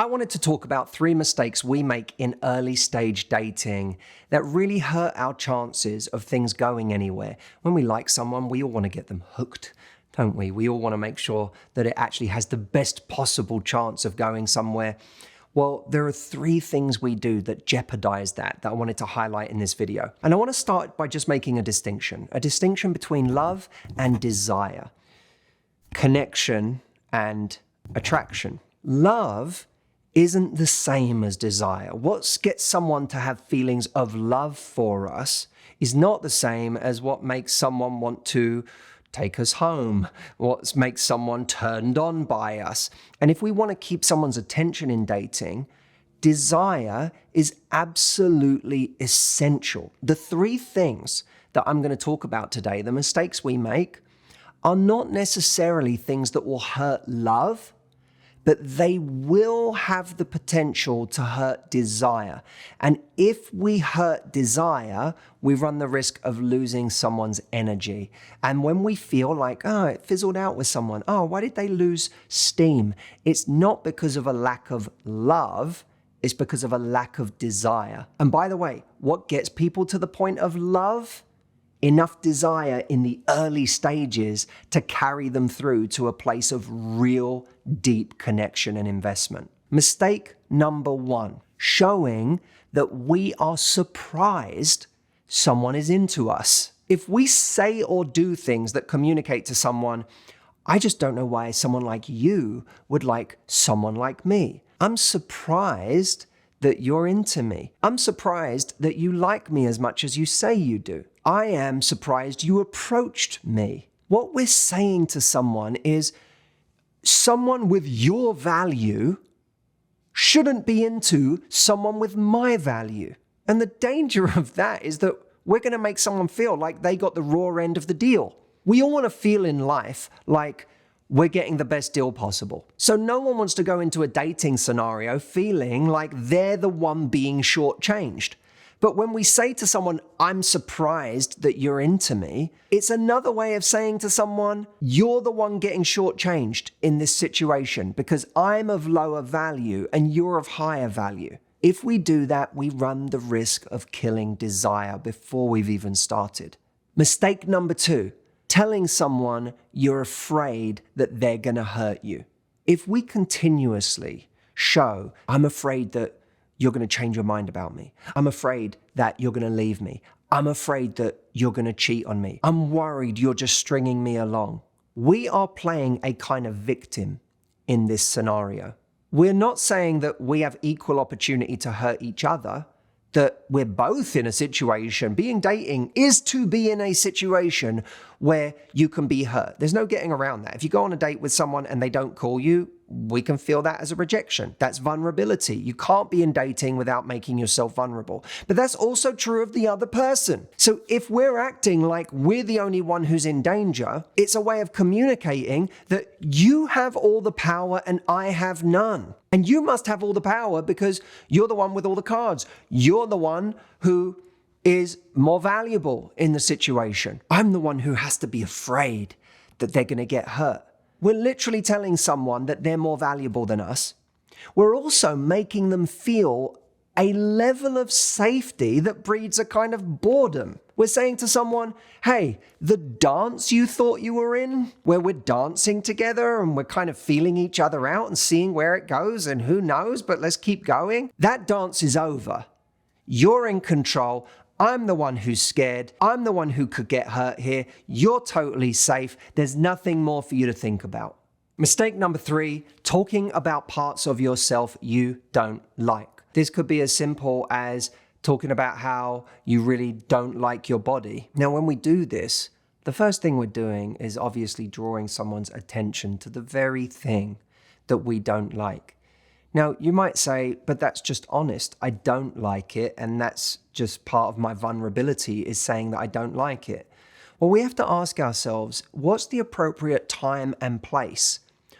I wanted to talk about 3 mistakes we make in early stage dating that really hurt our chances of things going anywhere. When we like someone, we all want to get them hooked, don't we? We all want to make sure that it actually has the best possible chance of going somewhere. Well, there are 3 things we do that jeopardize that I wanted to highlight in this video. And I want to start by just making a distinction between love and desire, connection and attraction. Love isn't the same as desire. What gets someone to have feelings of love for us is not the same as what makes someone want to take us home, what makes someone turned on by us. And if we want to keep someone's attention in dating, desire is absolutely essential. The 3 things that I'm going to talk about today, the mistakes we make, are not necessarily things that will hurt love, but they will have the potential to hurt desire. And if we hurt desire, we run the risk of losing someone's energy. And when we feel like, it fizzled out with someone, why did they lose steam? It's not because of a lack of love, it's because of a lack of desire. And by the way, what gets people to the point of love? Enough desire in the early stages to carry them through to a place of real deep connection and investment. Mistake number 1, showing that we are surprised someone is into us. If we say or do things that communicate to someone, I just don't know why someone like you would like someone like me. I'm surprised that you're into me. I'm surprised that you like me as much as you say you do. I am surprised you approached me. What we're saying to someone is, someone with your value shouldn't be into someone with my value. And the danger of that is that we're going to make someone feel like they got the raw end of the deal. We all want to feel in life like we're getting the best deal possible. So no one wants to go into a dating scenario feeling like they're the one being shortchanged. But when we say to someone, I'm surprised that you're into me, it's another way of saying to someone, you're the one getting shortchanged in this situation because I'm of lower value and you're of higher value. If we do that, we run the risk of killing desire before we've even started. Mistake number 2, telling someone you're afraid that they're going to hurt you. If we continuously show, I'm afraid that you're going to change your mind about me. I'm afraid that you're going to leave me. I'm afraid that you're going to cheat on me. I'm worried you're just stringing me along. We are playing a kind of victim in this scenario. We're not saying that we have equal opportunity to hurt each other, that we're both in a situation. Dating is to be in a situation where you can be hurt. There's no getting around that. If you go on a date with someone and they don't call you, we can feel that as a rejection. That's vulnerability. You can't be in dating without making yourself vulnerable. But that's also true of the other person. So if we're acting like we're the only one who's in danger, it's a way of communicating that you have all the power and I have none. And you must have all the power because you're the one with all the cards. You're the one who is more valuable in the situation. I'm the one who has to be afraid that they're going to get hurt. We're literally telling someone that they're more valuable than us. We're also making them feel a level of safety that breeds a kind of boredom. We're saying to someone, hey, the dance you thought you were in, where we're dancing together and we're kind of feeling each other out and seeing where it goes and who knows, but let's keep going. That dance is over. You're in control. I'm the one who's scared. I'm the one who could get hurt here. You're totally safe. There's nothing more for you to think about. Mistake number 3, talking about parts of yourself you don't like. This could be as simple as talking about how you really don't like your body. Now, when we do this, the first thing we're doing is obviously drawing someone's attention to the very thing that we don't like. Now, you might say, but that's just honest. I don't like it, and that's just part of my vulnerability is saying that I don't like it. Well, we have to ask ourselves, what's the appropriate time and place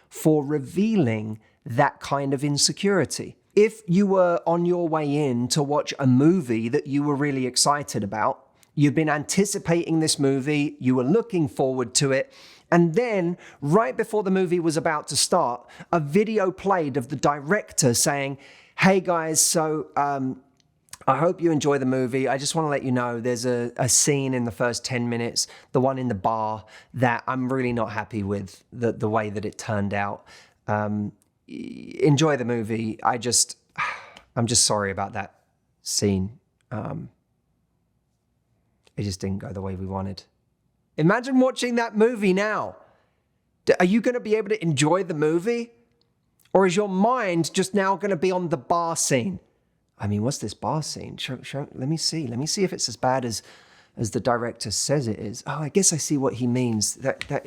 for revealing that kind of insecurity? If you were on your way in to watch a movie that you were really excited about, You'd been anticipating this movie, you were looking forward to it, and then, right before the movie was about to start, a video played of the director saying, hey guys, so I hope you enjoy the movie. I just want to let you know there's a scene in the first 10 minutes, the one in the bar, that I'm really not happy with the way that it turned out. Enjoy the movie. I'm just sorry about that scene. It just didn't go the way we wanted. Imagine watching that movie now. Are you going to be able to enjoy the movie? Or is your mind just now going to be on the bar scene? I mean, what's this bar scene? Let me see. Let me see if it's as bad as the director says it is. Oh, I guess I see what he means. That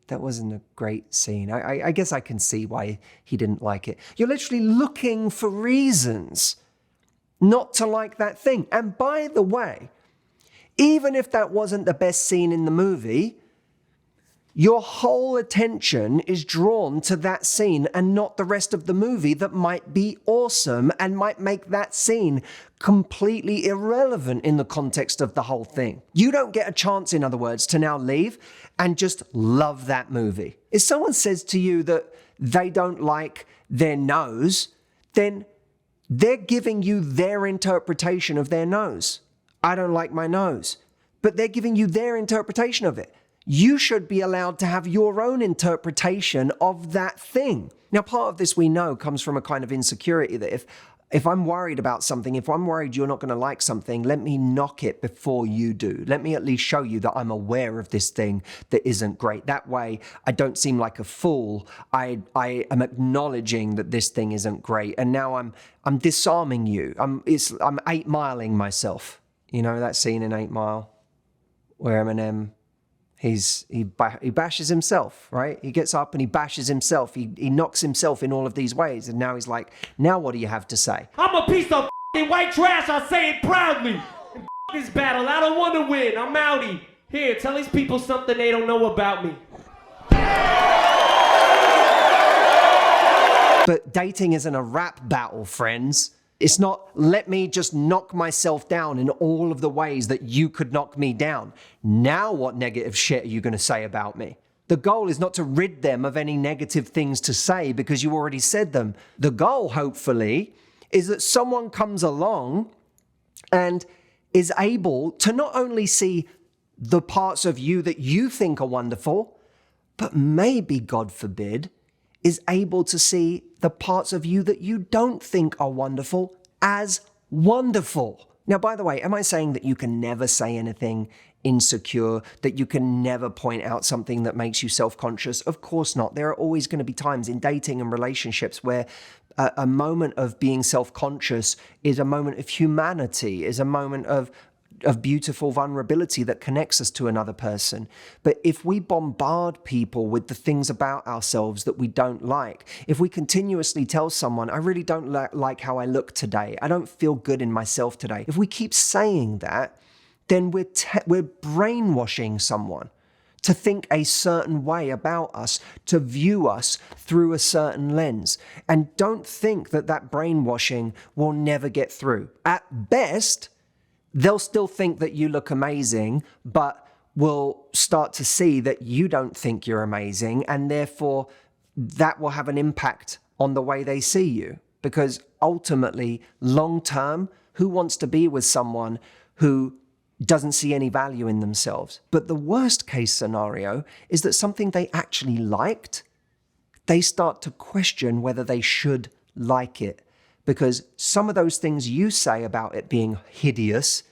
wasn't a great scene. I guess I can see why he didn't like it. You're literally looking for reasons not to like that thing. And by the way, even if that wasn't the best scene in the movie, your whole attention is drawn to that scene and not the rest of the movie that might be awesome and might make that scene completely irrelevant in the context of the whole thing. You don't get a chance, in other words, to now leave and just love that movie. If someone says to you that they don't like their nose, then they're giving you their interpretation of their nose. I don't like my nose. But they're giving you their interpretation of it. You should be allowed to have your own interpretation of that thing. Now, part of this we know comes from a kind of insecurity that if I'm worried about something, if I'm worried you're not going to like something, let me knock it before you do. Let me at least show you that I'm aware of this thing that isn't great. That way, I don't seem like a fool. I am acknowledging that this thing isn't great. And now I'm disarming you. I'm 8 miling myself. You know that scene in 8 Mile where Eminem... He bashes himself, right? He gets up and he bashes himself. He knocks himself in all of these ways. And now he's like, now what do you have to say? I'm a piece of white trash. I say it proudly. And this battle. I don't want to win. I'm outie. Here, tell these people something they don't know about me. But dating isn't a rap battle, friends. It's not, let me just knock myself down in all of the ways that you could knock me down. Now what negative shit are you going to say about me? The goal is not to rid them of any negative things to say because you already said them. The goal, hopefully, is that someone comes along and is able to not only see the parts of you that you think are wonderful, but maybe, God forbid, is able to see the parts of you that you don't think are wonderful as wonderful. Now, by the way, am I saying that you can never say anything insecure, that you can never point out something that makes you self-conscious? Of course not. There are always going to be times in dating and relationships where a moment of being self-conscious is a moment of humanity, is a moment of beautiful vulnerability that connects us to another person. But if we bombard people with the things about ourselves that we don't like, if we continuously tell someone, I really don't like how I look today, I don't feel good in myself today, if we keep saying that, then we're brainwashing someone to think a certain way about us, to view us through a certain lens. And don't think that that brainwashing will never get through. At best, they'll still think that you look amazing, but will start to see that you don't think you're amazing, and therefore that will have an impact on the way they see you. Because ultimately, long term, who wants to be with someone who doesn't see any value in themselves? But the worst case scenario is that something they actually liked, they start to question whether they should like it. Because some of those things you say about it being hideous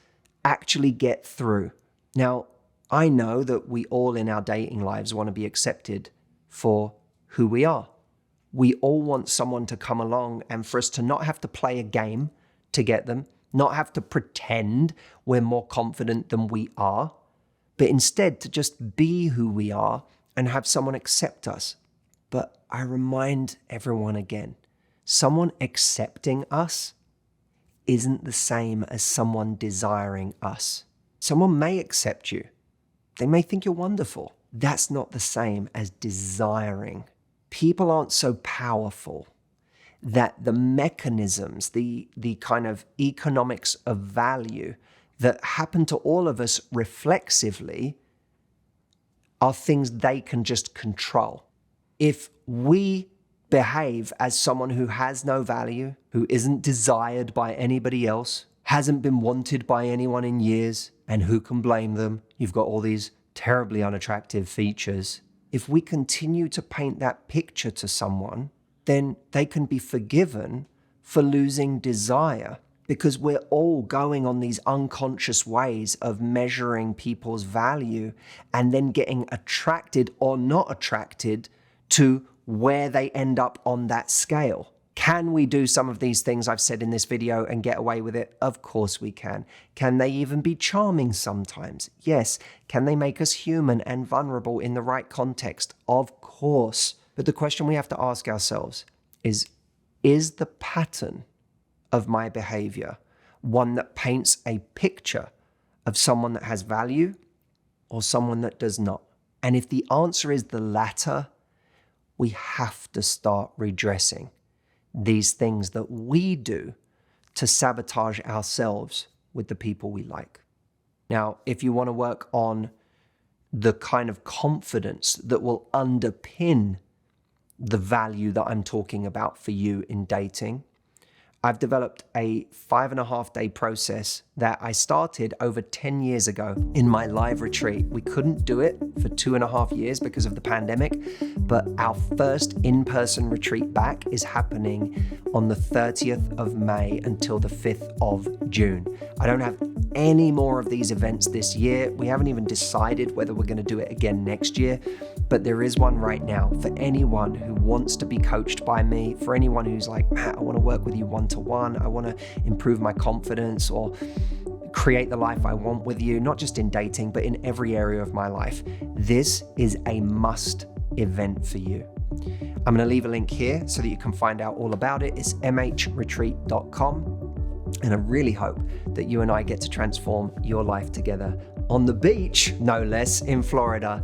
actually get through. Now, I know that we all in our dating lives want to be accepted for who we are. We all want someone to come along and for us to not have to play a game to get them, not have to pretend we're more confident than we are, but instead to just be who we are and have someone accept us. But I remind everyone again, someone accepting us isn't the same as someone desiring us. Someone may accept you. They may think you're wonderful. That's not the same as desiring. People aren't so powerful that the mechanisms, the kind of economics of value that happen to all of us reflexively are things they can just control. If we behave as someone who has no value, who isn't desired by anybody else, hasn't been wanted by anyone in years, and who can blame them? You've got all these terribly unattractive features. If we continue to paint that picture to someone, then they can be forgiven for losing desire, because we're all going on these unconscious ways of measuring people's value and then getting attracted or not attracted to where they end up on that scale. Can we do some of these things I've said in this video and get away with it? Of course we can. Can they even be charming sometimes? Yes. Can they make us human and vulnerable in the right context? Of course. But the question we have to ask ourselves is the pattern of my behavior one that paints a picture of someone that has value or someone that does not? And if the answer is the latter, we have to start redressing these things that we do to sabotage ourselves with the people we like. Now, if you want to work on the kind of confidence that will underpin the value that I'm talking about for you in dating, I've developed a 5.5-day process that I started over 10 years ago in my live retreat. We couldn't do it for 2.5 years because of the pandemic, but our first in-person retreat back is happening on the 30th of May until the 5th of June. I don't have any more of these events this year. We haven't even decided whether we're going to do it again next year, but there is one right now for anyone who wants to be coached by me, for anyone who's like, Matt, I want to work with you one-to-one, I want to improve my confidence or create the life I want with you, not just in dating, but in every area of my life. This is a must event for you. I'm going to leave a link here so that you can find out all about it. It's mhretreat.com. And I really hope that you and I get to transform your life together on the beach, no less, in Florida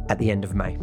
at the end of May.